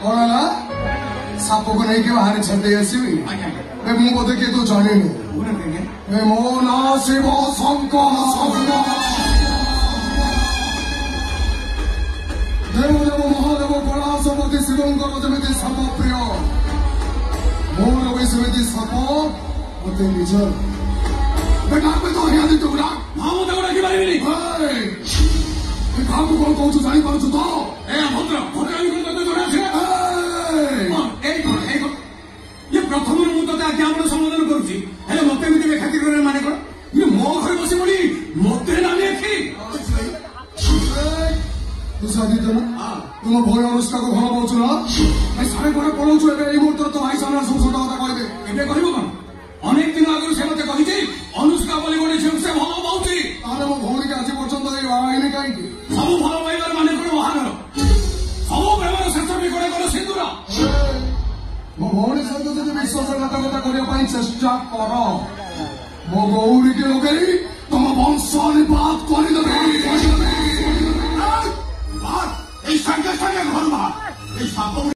कौन है सापो को नहीं के बाहर छंदे ऐसी भी मैं मुंह बोले के तो जाने नहीं मैं मोना शिव शंकर देव देव महादेव कलासपति शिवंकर जमीती सर्व प्रिय मोर भी सेमिति सर्व मते निज बेटा पे तो हरिया दी तुगड़ा हां मते गोड़ा की बारी नहीं ए काकू कोन कहू जाई पाछु तो ए भद्र भद्र भी कोन तो जोरा छे ये प्रथम मु तो ज्ञापन संबोधन करुची हेले मते भी खातिर करे माने कोन ये मो घर बसी पड़ी मते ना लेखी दूसरा दी तो तुम भय अनुष्का को भल पाउछ ना भाई सारे घरे पळौछु एबे ए मुहूर्त तो भाई सामने सब सदा কথা কইবে এবে কইব কোন অনেক দিন আগে সে মতে কইছে অনুষ্কা বলি গোটে ঝিও সে ভালো পাউছি তাহলে মো ভৌণী কে আজি পর্যন্ত এই বাহাইনি কাই সব ভালো পাইবার মানে কোন বাহার সব প্রেমর শেষ বি করে করে সিন্দুর মো ভৌণী সঙ্গে যদি বিশ্বাসঘাতকতা করিয়া পাই চেষ্টা কর মো গৌরী কে লগাই